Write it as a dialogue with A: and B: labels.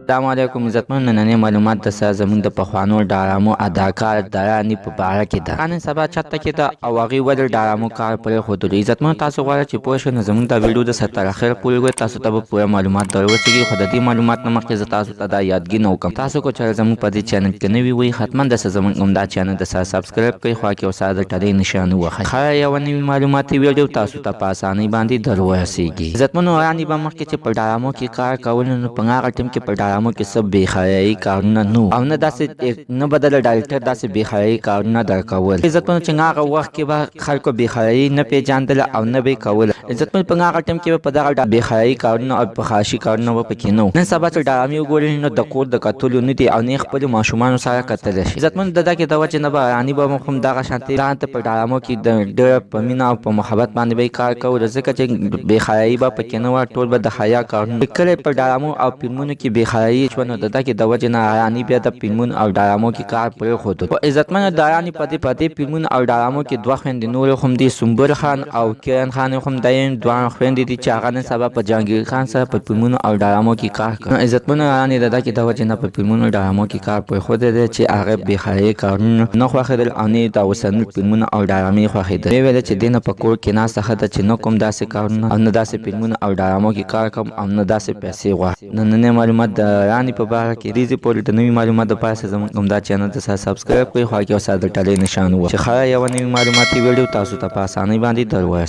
A: السلام علیکم عزتمن. نننې معلومات د زموږ د پخوانو ډرامو اداکار دراني په باره کې ده. نن سبا چته کې ده او هغې ولې ډرامو کار پرېښودلو. عزتمن تاسو غواړئ چې پوه شئ نو زموږ دا ویډیو د سر تر اخره پورې وګورئ. تاسو ته به پوره معلومات در ورسېږي، خو د دې معلومات نه مخکې زه تاسو ته دا یادګي نه وکړم. تاسو که چېرې زموږ په دې چینل کې نوي وئ حتما داسې زموږ همدا چینل د سره سبسکرایب کړئ، خوا کې ورسره د ټلۍ نښان ووهئ. ښه یوه نوي معلوماتي ویډیو تاسو ته په اسانۍ باندې در ورسېږي. عزتمنو وړاندې به مخکې چې په ډرامو کې کار کول نو په هغه ټیم کې په ډرامو کې څه بېخیایي کارونه نه او نه داسې نه به د ډایرکټر داسې بېخیایي کارونه در کول. عزتمنو چې هغه وخت کې به خلکو بېخیایي نه پېژندله او نه به یې کوله. عزتمنو په هغه ټیم کې به په دغه بېخیایي کارونه او فحاشي کارونه به پکې نه و. نن سبا چې ډرامې وګورئ نو د کور د کتلو نه دي او نه یې خپلو ماشومانو سره کتلی شي. عزتمنو د دغې د وجې نه به راني به هم دغه شانتې ځان ته په ډرامو کې ډېره په مینه او په محبت باندې به یې کار کولو، ځکه چې بېخیایي به پکې نه وه، ټول به د حیا کارونه کله په ډرامو او فلمونو کې بېخیایي شوه. نو د دغې د وجې نه راني بیا د فلمونو او ډرامو کې کار پرېښودو. خو عزتمنو د راني په دې فلمونو او ډرامو کې دوه خویندې نورې هم دي، سنبل خان او کیرن خان هم دي، دوه خویندې دي چې هغه نن سبا په جهانګیر خان سره په فلمونو او ډرامو کې کار کوي. عزتمنو راني د دغې د وجې نه په فلمونو او ډرامو کې کار پرېښودی دی چې هغه بېخیایي کارونه نه خوښېدل او نه یې د اوسني فلمونه او ډرامې خوښېدل. ویې ویل چې دې نه په کور کې ناسته ښه ده چې نه کوم داسې کارونه او نه داسې فلمونه او ډرامو کې کار کوم او نه داسې پیسې غواړم. نننی معلومات د راني په باره کې ریزې پورې د نوي معلومات دپاره زموږ همدا چینل ته سره سبسکرایب کړئ، خوا کې ورسره د ټلۍ نښان ووهئ چې ښه یوه نوي معلوماتي ویډیو تاسو ته په اسانۍ باندې در ورسېږي.